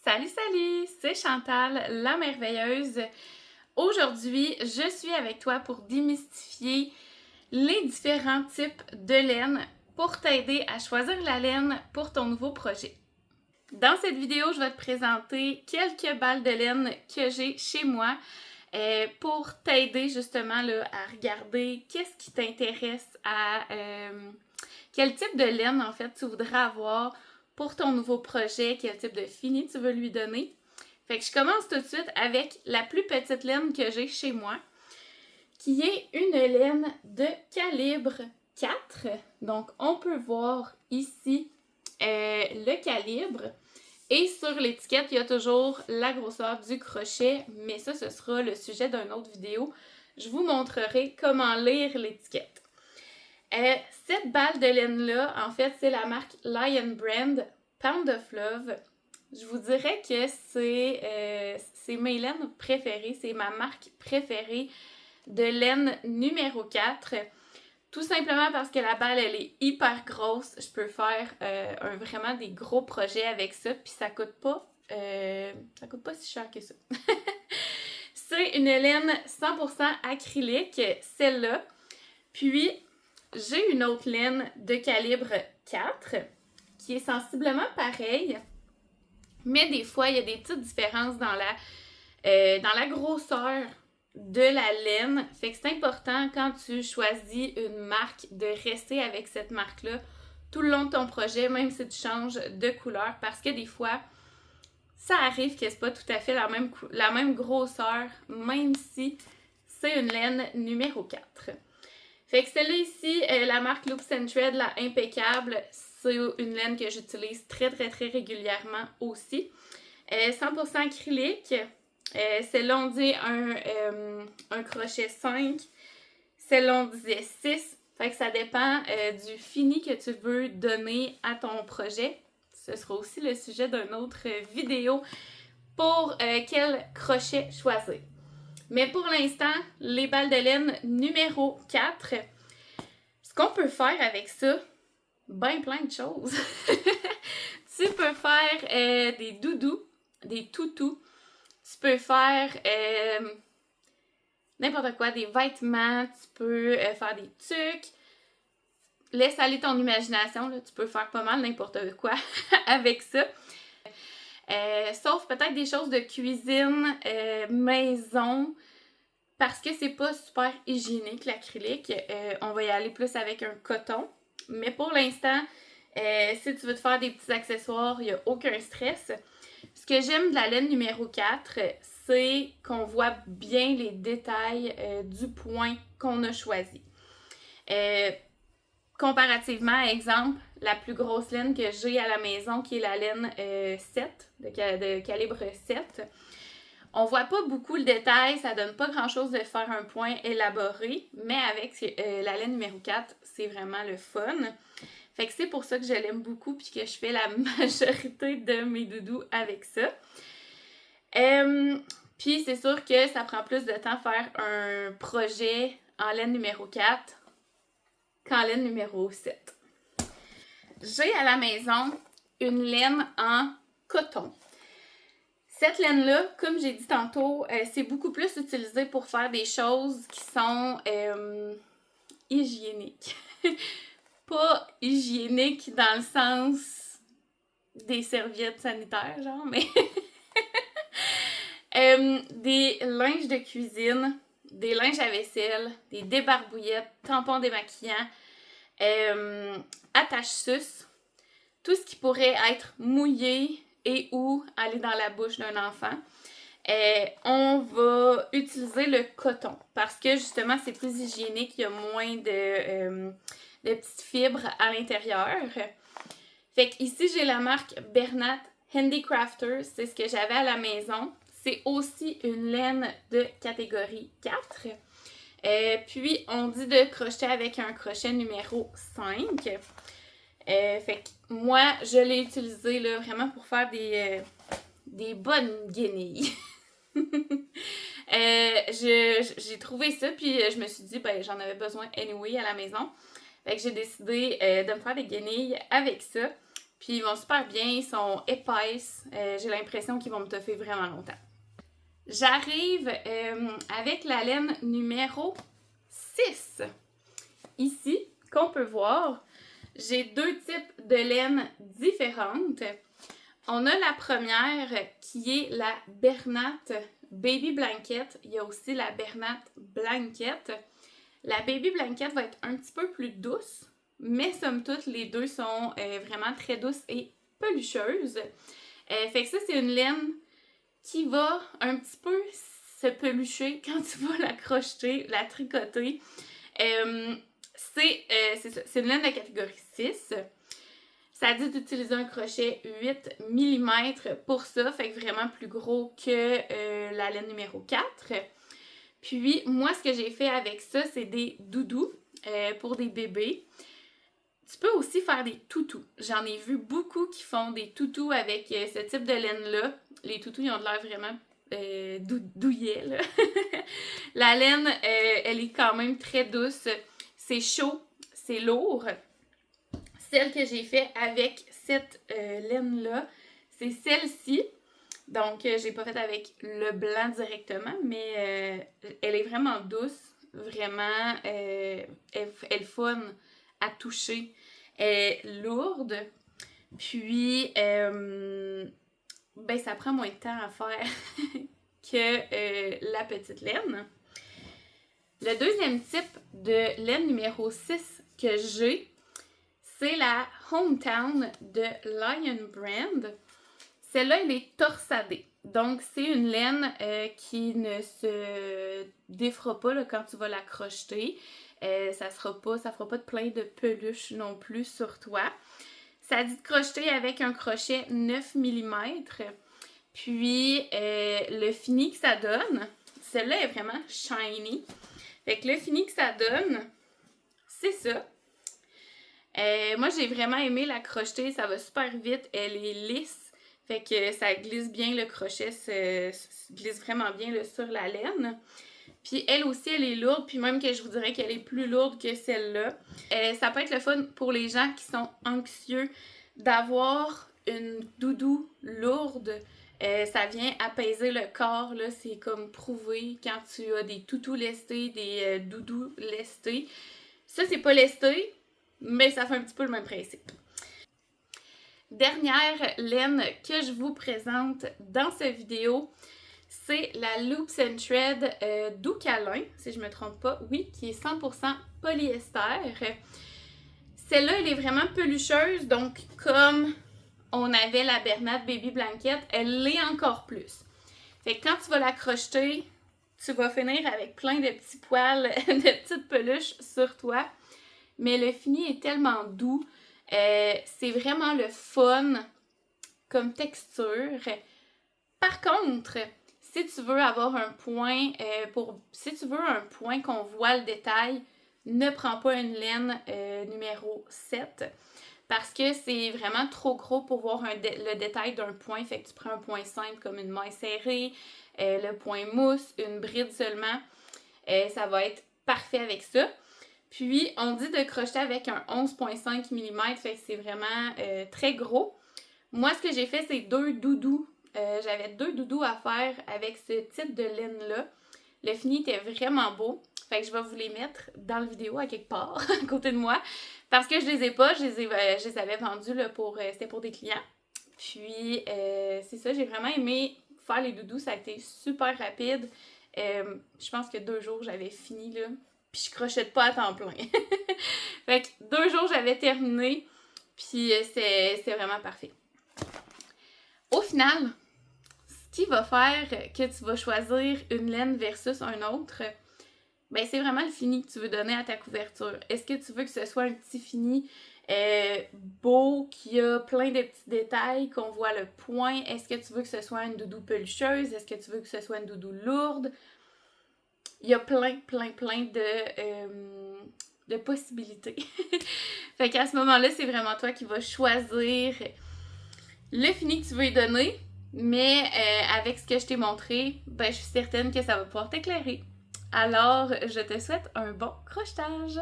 Salut, salut! C'est Chantal, la merveilleuse. Aujourd'hui, je suis avec toi pour démystifier les différents types de laine pour t'aider à choisir la laine pour ton nouveau projet. Dans cette vidéo, je vais te présenter quelques balles de laine que j'ai chez moi pour t'aider justement là, à regarder qu'est-ce qui t'intéresse quel type de laine en fait tu voudrais avoir pour ton nouveau projet, quel type de fini tu veux lui donner. Fait que je commence tout de suite avec la plus petite laine que j'ai chez moi, qui est une laine de calibre 4. Donc, on peut voir ici le calibre. Et sur l'étiquette, il y a toujours la grosseur du crochet, mais ça, ce sera le sujet d'une autre vidéo. Je vous montrerai comment lire l'étiquette. Cette balle de laine-là, en fait, c'est la marque Lion Brand Pound of Love. Je vous dirais que c'est mes laines préférées, c'est ma marque préférée de laine numéro 4. Tout simplement parce que la balle, elle est hyper grosse. Je peux faire vraiment des gros projets avec ça, puis ça coûte pas si cher que ça. C'est une laine 100% acrylique, celle-là. Puis, j'ai une autre laine de calibre 4 qui est sensiblement pareille, mais des fois, il y a des petites différences dans la grosseur de la laine. Fait que c'est important quand tu choisis une marque de rester avec cette marque-là tout le long de ton projet, même si tu changes de couleur, parce que des fois, ça arrive que c'est pas tout à fait la même grosseur, même si c'est une laine numéro 4. Fait que celle-là ici, la marque Loops and Thread, la impeccable, c'est une laine que j'utilise très régulièrement aussi. 100% acrylique. Celle-là, on dit un crochet 5. Celle-là, on disait 6. Fait que ça dépend du fini que tu veux donner à ton projet. Ce sera aussi le sujet d'une autre vidéo pour quel crochet choisir. Mais pour l'instant, les balles de laine numéro 4, ce qu'on peut faire avec ça, ben plein de choses. Tu peux faire des doudous, des toutous. Tu peux faire n'importe quoi, des vêtements. Tu peux faire des tucs. Laisse aller ton imagination, là. Tu peux faire pas mal n'importe quoi avec ça. Sauf peut-être des choses de cuisine, maison, parce que c'est pas super hygiénique l'acrylique. On va y aller plus avec un coton. Mais pour l'instant, si tu veux te faire des petits accessoires, il n'y a aucun stress. Ce que j'aime de la laine numéro 4, c'est qu'on voit bien les détails du point qu'on a choisi. Comparativement, exemple, la plus grosse laine que j'ai à la maison, qui est la laine 7, de calibre 7, on voit pas beaucoup le détail, ça donne pas grand-chose de faire un point élaboré, mais avec la laine numéro 4, c'est vraiment le fun. Fait que c'est pour ça que je l'aime beaucoup puis que je fais la majorité de mes doudous avec ça. Puis c'est sûr que ça prend plus de temps faire un projet en laine numéro 4 qu'en laine numéro 7. J'ai à la maison une laine en coton. Cette laine-là, comme j'ai dit tantôt, c'est beaucoup plus utilisé pour faire des choses qui sont hygiéniques. Pas hygiéniques dans le sens des serviettes sanitaires, genre, mais des linges de cuisine, des linges à vaisselle, des débarbouillettes, tampons démaquillants, attache-suce, tout ce qui pourrait être mouillé et ou aller dans la bouche d'un enfant. On va utiliser le coton parce que justement c'est plus hygiénique, il y a moins de petites fibres à l'intérieur. Fait qu'ici j'ai la marque Bernat Handicrafters, c'est ce que j'avais à la maison. C'est aussi une laine de catégorie 4. Puis on dit de crocheter avec un crochet numéro 5. Fait que moi, je l'ai utilisé là, vraiment pour faire des bonnes guenilles. J'ai trouvé ça, puis je me suis dit, ben j'en avais besoin anyway à la maison. Fait que j'ai décidé de me faire des guenilles avec ça. Puis ils vont super bien, ils sont épaisses. J'ai l'impression qu'ils vont me toffer vraiment longtemps. J'arrive avec la laine numéro 6. Ici, qu'on peut voir, j'ai 2 types de laine différentes. On a la première qui est la Bernat Baby Blanket. Il y a aussi la Bernat Blanket. La Baby Blanket va être un petit peu plus douce, mais somme toute, les deux sont vraiment très douces et pelucheuses. Fait que ça, c'est une laine qui va un petit peu se pelucher quand tu vas la crocheter, la tricoter. C'est une laine de catégorie 6. Ça dit d'utiliser un crochet 8 mm pour ça, fait que vraiment plus gros que la laine numéro 4. Puis, moi, ce que j'ai fait avec ça, c'est des doudous pour des bébés. Tu peux aussi faire des toutous. J'en ai vu beaucoup qui font des toutous avec ce type de laine-là. Les toutous, ils ont de l'air vraiment douillets, là. La laine, elle est quand même très douce. C'est chaud, c'est lourd. Celle que j'ai fait avec cette laine-là, c'est celle-ci. Donc, j'ai pas fait avec le blanc directement, mais elle est vraiment douce. Vraiment, elle est fun à toucher. Elle est lourde. Puis, ça prend moins de temps à faire que la petite laine. Le deuxième type de laine numéro 6 que j'ai, c'est la Hometown de Lion Brand. Celle-là, elle est torsadée. Donc, c'est une laine qui ne se défera pas là, quand tu vas la crocheter. Ça fera pas de plein de peluches non plus sur toi. Ça dit de crocheter avec un crochet 9 mm. Puis, le fini que ça donne, celle-là est vraiment shiny. Fait que le fini que ça donne, c'est ça. Moi, j'ai vraiment aimé la crocheter. Ça va super vite. Elle est lisse. Fait que ça glisse bien, le crochet se glisse vraiment bien là, sur la laine. Puis elle aussi, elle est lourde. Puis même que je vous dirais qu'elle est plus lourde que celle-là. Ça peut être le fun pour les gens qui sont anxieux d'avoir une doudou lourde. Ça vient apaiser le corps, là, c'est comme prouvé quand tu as des toutous lestés, des doudous lestés. Ça, c'est pas lesté, mais ça fait un petit peu le même principe. Dernière laine que je vous présente dans cette vidéo, c'est la Loops and Thread Doucalin, si je me trompe pas, oui, qui est 100% polyester. Celle-là, elle est vraiment pelucheuse, donc comme on avait la Bernat Baby Blanket, elle l'est encore plus. Fait que quand tu vas la crocheter, tu vas finir avec plein de petits poils, de petites peluches sur toi. Mais le fini est tellement doux. C'est vraiment le fun comme texture. Par contre, si tu veux avoir un point, si tu veux un point qu'on voit le détail, ne prends pas une laine numéro 7 parce que c'est vraiment trop gros pour voir le détail d'un point. Fait que tu prends un point simple comme une maille serrée, le point mousse, une bride seulement. Ça va être parfait avec ça. Puis, on dit de crocheter avec un 11,5 mm, fait que c'est vraiment très gros. Moi, ce que j'ai fait, c'est 2 doudous. J'avais 2 doudous à faire avec ce type de laine-là. Le fini était vraiment beau. Fait que je vais vous les mettre dans la vidéo à quelque part, à côté de moi. Parce que je les ai pas, je les avais vendus là, c'était pour des clients. Puis, c'est ça, j'ai vraiment aimé faire les doudous. Ça a été super rapide. Je pense que 2 jours, j'avais fini, là. Puis je crochette pas à temps plein. Fait que 2 jours, j'avais terminé. Puis c'est vraiment parfait. Au final, ce qui va faire que tu vas choisir une laine versus un autre, ben c'est vraiment le fini que tu veux donner à ta couverture. Est-ce que tu veux que ce soit un petit fini beau, qui a plein de petits détails, qu'on voit le point? Est-ce que tu veux que ce soit une doudou pelucheuse? Est-ce que tu veux que ce soit une doudou lourde? Il y a plein de possibilités. Fait qu'à ce moment-là, c'est vraiment toi qui vas choisir le fini que tu veux y donner. Mais avec ce que je t'ai montré, ben, je suis certaine que ça va pouvoir t'éclairer. Alors, je te souhaite un bon crochetage!